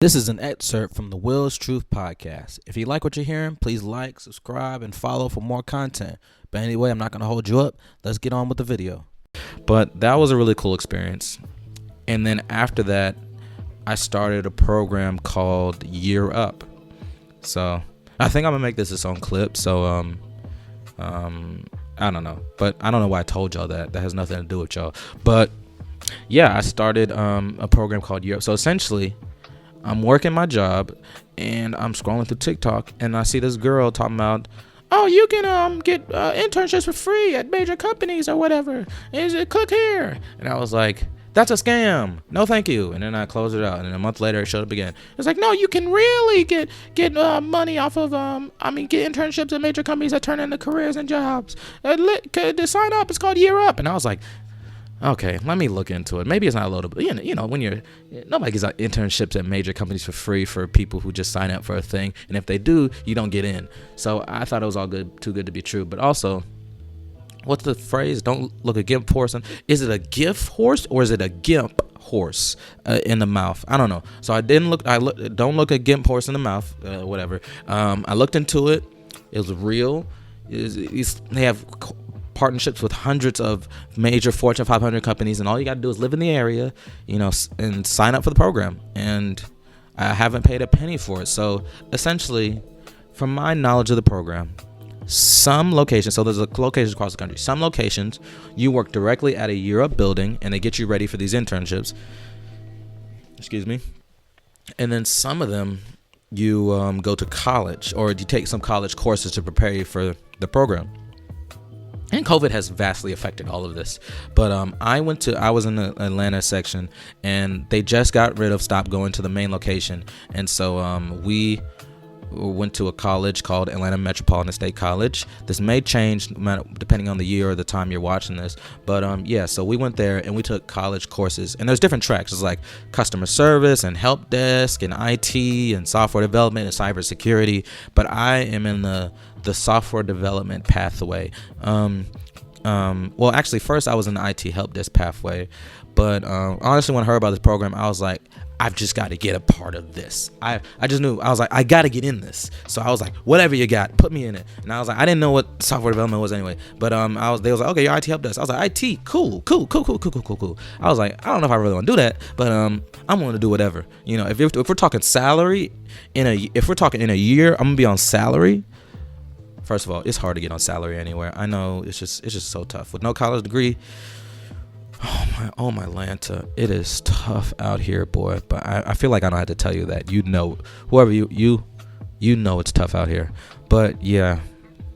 This is an excerpt from the Will's Truth podcast. If you like what you're hearing, please like, subscribe, and follow for more content. But anyway, I'm not going to hold you up. Let's get on with the video. But that was a really cool experience. And then after that, I started a program called Year Up. So I think I'm going to make this its own clip. So I don't know. But I don't know why I told y'all that. That has nothing to do with y'all. But yeah, I started a program called Year Up. So essentially, I'm working my job and I'm scrolling through TikTok and I see this girl talking about, oh, you can get internships for free at major companies or whatever. Is it click here? And I was like, that's a scam. No, thank you. And then I closed it out. And then a month later, it showed up again. It's like, no, you can really get money off of get internships at major companies that turn into careers and jobs. To sign up, it's called Year Up. And I was like, okay, let me look into it. Maybe it's not loadable. You know, when nobody gets internships at major companies for free for people who just sign up for a thing, and if they do, you don't get in. So I thought it was all too good to be true. But also, what's the phrase? Don't look a gimp horse. Is it a gift horse or is it a gimp horse in the mouth? I don't know. So I didn't look. Don't look a gimp horse in the mouth. Whatever. I looked into it. It was real. They have partnerships with hundreds of major Fortune 500 companies, and all you got to do is live in the area, and sign up for the program. And I haven't paid a penny for it. So essentially, from my knowledge of the program, some locations, so there's locations across the country, some locations you work directly at a Year Up building and they get you ready for these internships. Excuse me. And then some of them you go to college, or you take some college courses to prepare you for the program. And COVID has vastly affected all of this. But I was in the Atlanta section, and they just stopped going to the main location. And so we went to a college called Atlanta Metropolitan State College. This may change depending on the year or the time you're watching this. But yeah, so we went there and we took college courses. And there's different tracks. It's like customer service and help desk and IT and software development and cybersecurity. But I am in the software development pathway. Well, actually, first I was in the IT help desk pathway. But honestly, when I heard about this program, I was like, I've just got to get a part of this. I just knew. I was like, I got to get in this. So I was like, whatever you got, put me in it. And I was like, I didn't know what software development was anyway. But they was like, okay, your IT help desk. I was like, IT, cool. I was like, I don't know if I really want to do that, but I'm going to do whatever. If we're talking salary if we're talking in a year, I'm gonna be on salary. First of all, it's hard to get on salary anywhere. I know it's just so tough with no college degree. Oh my Lanta, it is tough out here, boy. But I feel like I don't have to tell you that. Whoever you know it's tough out here. But yeah,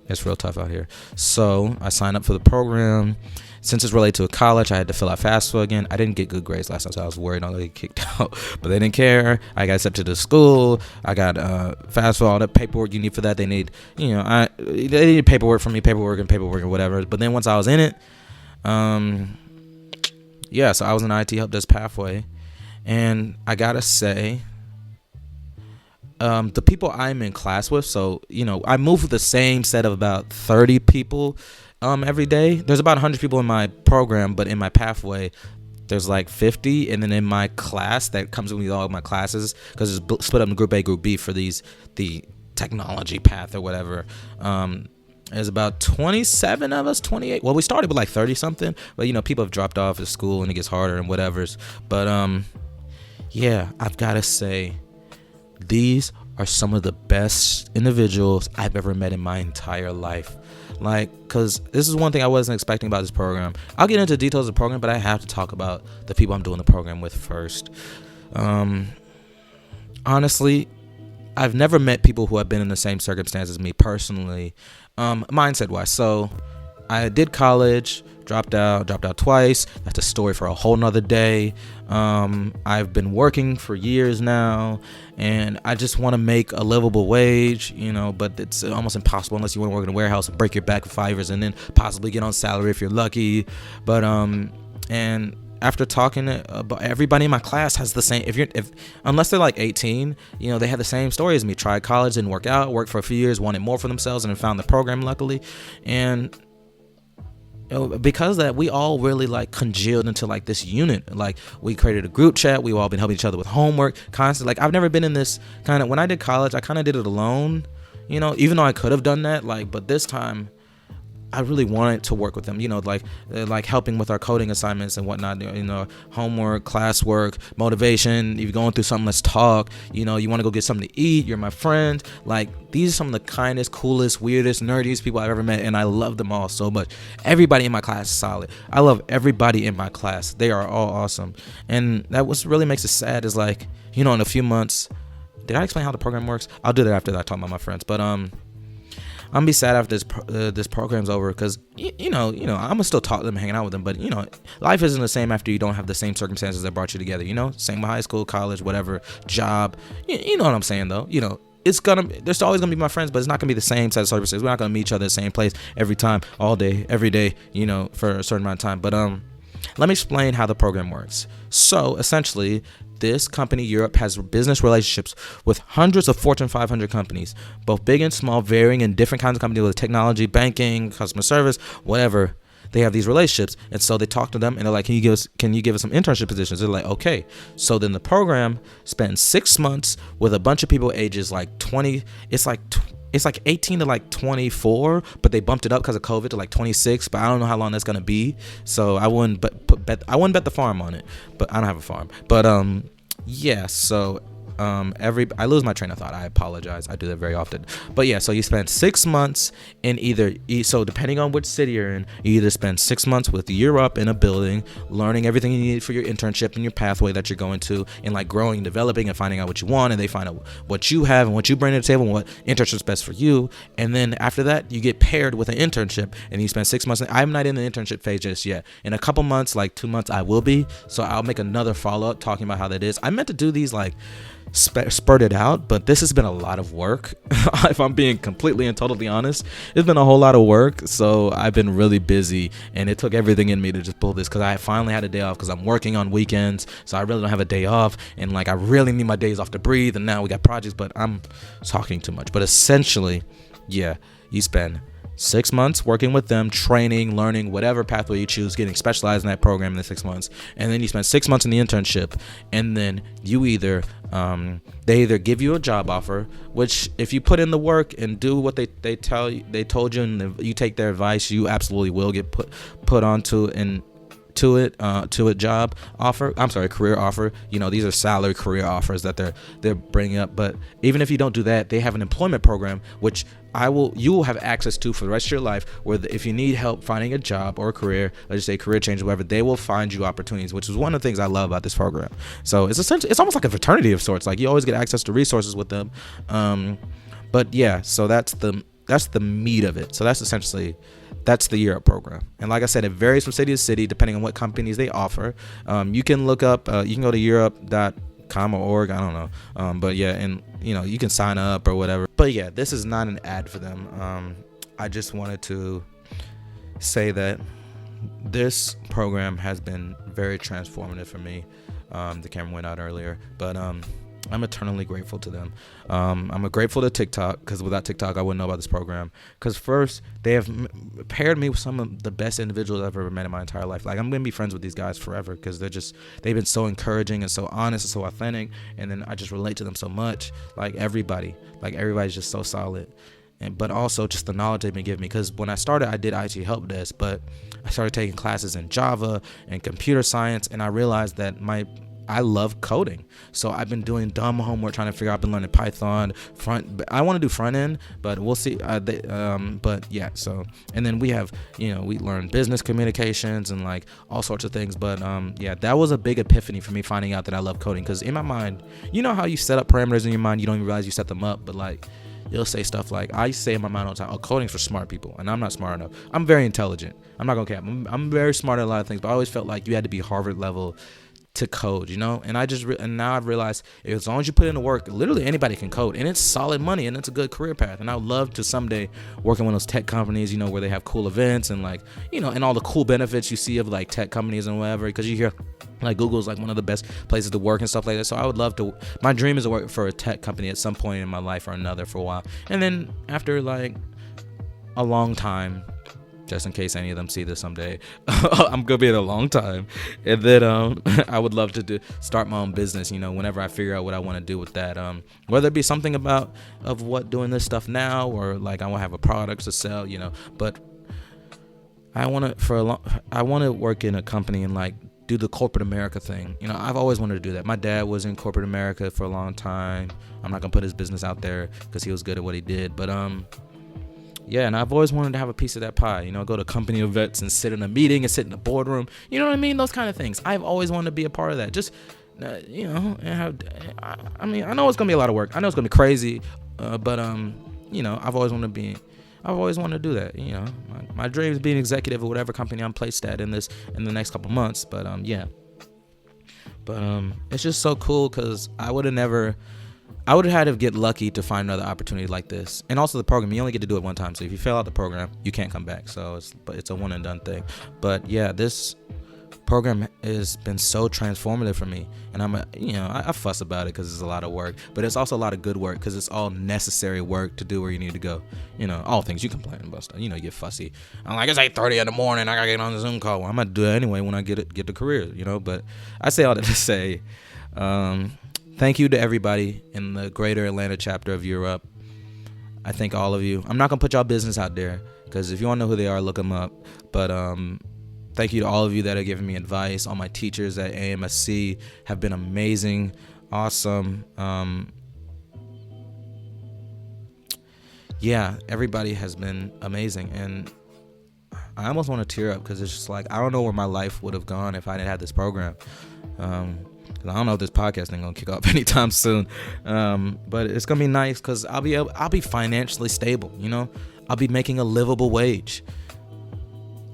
it's real tough out here. So I signed up for the program. Since it's related to a college, I had to fill out FAFSA again. I didn't get good grades last time, so I was worried I'll get kicked out. But they didn't care. I got accepted to school. I got FAFSA, all the paperwork you need for that. They need, they needed paperwork from me, paperwork and whatever. But then once I was in it, yeah, so I was in IT help desk pathway, and I gotta say, the people I'm in class with, so I move with the same set of about 30 people every day. There's about 100 people in my program, but in my pathway there's like 50, and then in my class that comes with all of my classes, because it's split up in group A, group B for the technology path or whatever. There's about 27 of us, 28. Well, we started with like 30 something, but people have dropped off at school and it gets harder and whatever's. But yeah, I've got to say, these are some of the best individuals I've ever met in my entire life. Because this is one thing I wasn't expecting about this program. I'll get into details of the program, but I have to talk about the people I'm doing the program with first. Honestly, I've never met people who have been in the same circumstances as me personally, mindset-wise. So I did college, dropped out twice. That's a story for a whole nother day. I've been working for years now, and I just want to make a livable wage, but it's almost impossible unless you want to work in a warehouse and break your back for 5 years and then possibly get on salary if you're lucky. But and after talking about everybody in my class has the same, unless they're like 18, they have the same story as me. Tried college, didn't work out, worked for a few years, wanted more for themselves, and then found the program luckily. And because of that, we all really like congealed into like this unit. Like we created a group chat. We all been helping each other with homework constantly. Like I've never been in this kind of, when I did college, I kind of did it alone, even though I could have done that. Like, but this time I really wanted to work with them, like helping with our coding assignments and whatnot, homework, classwork, motivation. If you're going through something, let's talk. You want to go get something to eat. You're my friend. Like, these are some of the kindest, coolest, weirdest, nerdiest people I've ever met, and I love them all so much. Everybody in my class is solid. I love everybody in my class. They are all awesome. And that what really makes it sad is like, in a few months, did I explain how the program works? I'll do that after I talk about my friends. But I'm gonna be sad after this program's over, because I'm gonna still talk to them, hanging out with them, but life isn't the same after you don't have the same circumstances that brought you together. Same with high school, college, whatever, job. You know what I'm saying though. There's always gonna be my friends, but it's not gonna be the same set of circumstances. We're not gonna meet each other at the same place every time, all day, every day, for a certain amount of time. But let me explain how the program works. So essentially, this company, Europe, has business relationships with hundreds of Fortune 500 companies, both big and small, varying in different kinds of companies with technology, banking, customer service, whatever. They have these relationships, and so they talk to them, and they're like, can you give us some internship positions? They're like, okay. So then the program spends 6 months with a bunch of people ages like 20. It's like 18 to like 24, but they bumped it up because of COVID to like 26. But I don't know how long that's gonna be. So I wouldn't bet the farm on it. But I don't have a farm. But yeah. So I lose my train of thought. I apologize. I do that very often. But yeah, so you spend 6 months in so depending on which city you're in, you either spend 6 months with Europe in a building, learning everything you need for your internship and your pathway that you're going to, and like growing, developing, and finding out what you want, and they find out what you have and what you bring to the table and what internship's best for you. And then after that, you get paired with an internship, and you spend 6 months. I'm not in the internship phase just yet. In a couple months, like 2 months, I will be. So I'll make another follow-up talking about how that is. I meant to do these like spurted out, but this has been a lot of work. If I'm being completely and totally honest, it's been a whole lot of work. So I've been really busy, and it took everything in me to just pull this, because I finally had a day off, because I'm working on weekends, so I really don't have a day off, and like I really need my days off to breathe. And now we got projects, but I'm talking too much. But essentially, yeah, you spend 6 months working with them, training, learning, whatever pathway you choose, getting specialized in that program in the 6 months. And then you spend 6 months in the internship, and then you they either give you a job offer, which if you put in the work and do what they told you, and you take their advice, you absolutely will get put onto to a job offer. I'm sorry, career offer. These are salary career offers that they're bringing up. But even if you don't do that, they have an employment program, which you will have access to for the rest of your life, where if you need help finding a job or a career, let's just say career change, whatever, they will find you opportunities, which is one of the things I love about this program. So it's almost like a fraternity of sorts. Like, you always get access to resources with them. But yeah, so that's the meat of it. So that's the Europe program. And like I said, it varies from city to city depending on what companies they offer. You can look up, you can go to europe.com or org, I don't know. But yeah, and you can sign up or whatever. But yeah, this is not an ad for them. I just wanted to say that this program has been very transformative for me. The camera went out earlier, but I'm eternally grateful to them. I'm grateful to TikTok, because without TikTok, I wouldn't know about this program. Because first, they have paired me with some of the best individuals I've ever met in my entire life. Like, I'm going to be friends with these guys forever, because they've been so encouraging and so honest and so authentic. And then I just relate to them so much. Everybody's just so solid. But also just the knowledge they've been giving me. Because when I started, I did IT help desk, but I started taking classes in Java and computer science, and I realized that I love coding. So I've been doing dumb homework trying to figure out. I've been learning Python I want to do front end, but we'll see. But yeah, so, and then we have, we learn business communications and like all sorts of things. But yeah, that was a big epiphany for me, finding out that I love coding. Because in my mind, how you set up parameters in your mind, you don't even realize you set them up. But like, you'll say stuff like, I say in my mind all the time, coding's for smart people, and I'm not smart enough. I'm very intelligent. I'm not gonna cap. I'm very smart at a lot of things, but I always felt like you had to be Harvard level to code, and I just and now I've realized, as long as you put in the work, literally anybody can code, and it's solid money, and it's a good career path. And I would love to someday work in one of those tech companies, where they have cool events and like, and all the cool benefits you see of like tech companies and whatever, because you hear like Google's like one of the best places to work and stuff like that. So I would love to, my dream is to work for a tech company at some point in my life or another for a while, and then after like a long time, just in case any of them see this someday. I'm gonna be in a long time, and then I would love to start my own business. Whenever I figure out what I want to do with that, whether it be something doing this stuff now, or like I want to have a product to sell. But I want to work in a company and like do the corporate America thing. I've always wanted to do that. My dad was in corporate America for a long time. I'm not gonna put his business out there because he was good at what he did, but yeah, and I've always wanted to have a piece of that pie. Go to company events and sit in a meeting and sit in a boardroom. You know what I mean? Those kind of things. I've always wanted to be a part of that. Just, and have. I know it's gonna be a lot of work. I know it's gonna be crazy, but I've always wanted to do that. My dream is being executive of whatever company I'm placed at in the next couple months. But it's just so cool because I would have had to get lucky to find another opportunity like this. And also the program, you only get to do it one time. So if you fail out the program, you can't come back. So it's a one and done thing. But yeah, this program has been so transformative for me. And I fuss about it because it's a lot of work, but it's also a lot of good work because it's all necessary work to do where you need to go. All things you complain about stuff. You get fussy. I'm like, it's 8:30 in the morning. I gotta get on the Zoom call. Well, I'm gonna do it anyway when I get the career. But I say all that to say, thank you to everybody in the greater Atlanta chapter of Europe. I thank all of you. I'm not going to put y'all business out there because if you want to know who they are, look them up. But thank you to all of you that are giving me advice. All my teachers at AMSC have been amazing, awesome. Yeah, everybody has been amazing. And I almost want to tear up because it's just like, I don't know where my life would have gone if I didn't have this program. I don't know if this podcast ain't gonna kick off anytime soon, but it's gonna be nice because I'll be financially stable. I'll be making a livable wage.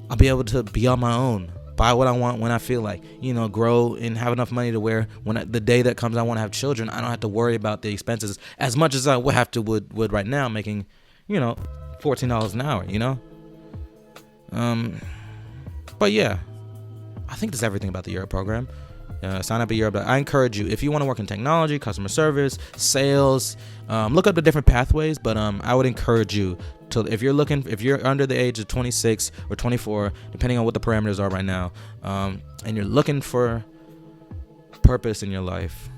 I'll be able to be on my own, buy what I want when I feel like, grow and have enough money to where the day that comes I want to have children, I don't have to worry about the expenses as much as I would right now, making $14 an hour. But yeah, I think that's everything about the Europe program. Sign up at Europe. I encourage you, if you want to work in technology, customer service, sales, look up the different pathways. But I would encourage you to, if you're under the age of 26 or 24, depending on what the parameters are right now, and you're looking for purpose in your life,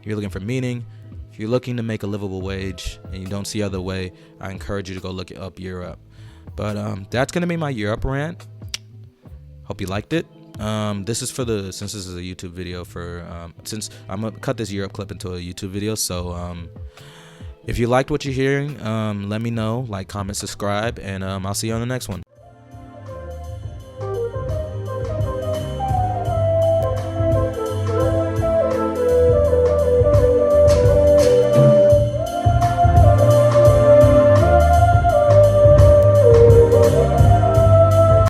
you're looking for meaning, if you're looking to make a livable wage and you don't see other way, I encourage you to go look up Europe. But that's gonna be my Europe rant. Hope you liked it. This is since this is a YouTube video since I'm gonna cut this Europe clip into a YouTube video. So, if you liked what you're hearing, let me know, like, comment, subscribe, and I'll see you on the next one.